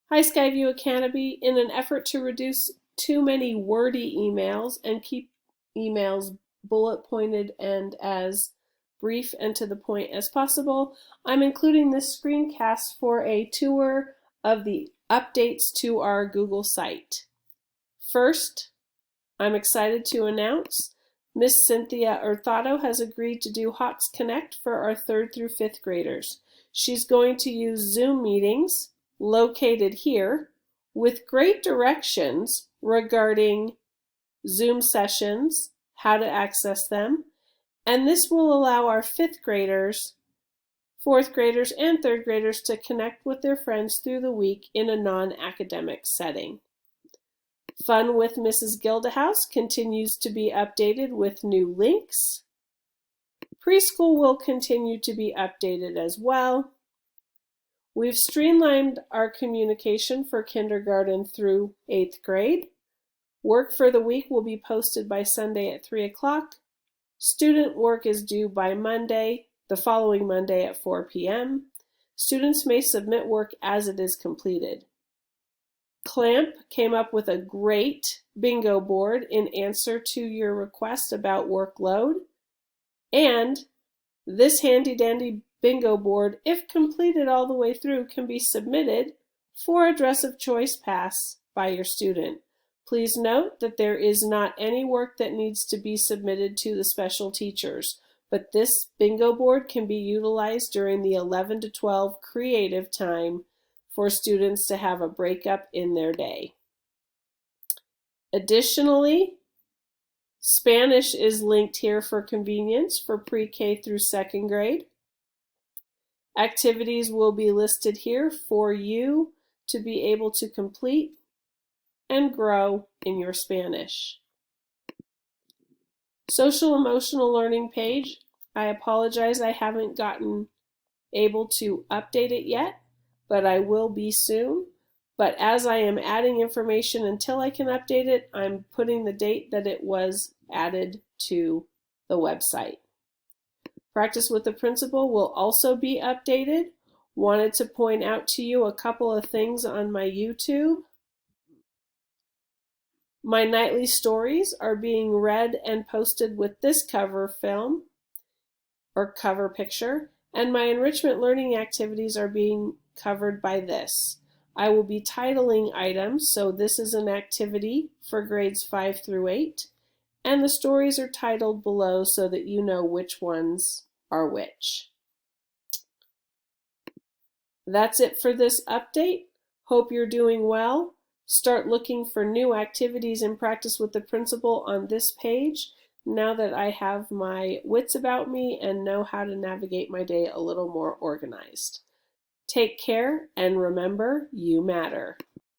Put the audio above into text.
Hi Skyview Academy. In an effort to reduce too many wordy emails and keep emails bullet pointed and as brief and to the point as possible, I'm including this screencast for a tour of the updates to our Google site. First, I'm excited to announce Miss Cynthia Hurtado has agreed to do HOTS Connect for our 3rd through 5th graders. She's going to use Zoom meetings located here with great directions regarding Zoom sessions, how to access them, and this will allow our 5th graders, 4th graders, and 3rd graders to connect with their friends through the week in a non-academic setting. Fun with Mrs Gilday House continues to be updated with new links. Preschool will continue to be updated as well. We've streamlined our communication for kindergarten through 8th grade. Work for the week will be posted by Sunday at 3 o'clock. Student work is due by Monday, the following Monday at 4 p.m. Students may submit work as it is completed. Clamp came up with a great bingo board in answer to your request about workload. And this handy-dandy bingo board, if completed all the way through, can be submitted for a Dress of Choice pass by your student. Please note that there is not any work that needs to be submitted to the special teachers, but this bingo board can be utilized during the 11 to 12 creative time for students to have a breakup in their day. Additionally, Spanish is linked here for convenience for pre-K through 2nd grade. Activities will be listed here for you to be able to complete and grow in your Spanish. Social emotional learning page. I apologize I haven't gotten able to update it yet, but I will be soon. But as I am adding information until I can update it, I'm putting the date that it was added to the website. Practice with the Principal will also be updated. Wanted to point out to you a couple of things on my YouTube. My nightly stories are being read and posted with this cover film or cover picture, and my enrichment learning activities are being covered by this. I will be titling items, so this is an activity for grades 5 through 8, and the stories are titled below so that you know which ones are which. That's it for this update. Hope you're doing well. Start looking for new activities and Practice with the Principal on this page now that I have my wits about me and know how to navigate my day a little more organized. Take care and remember, you matter.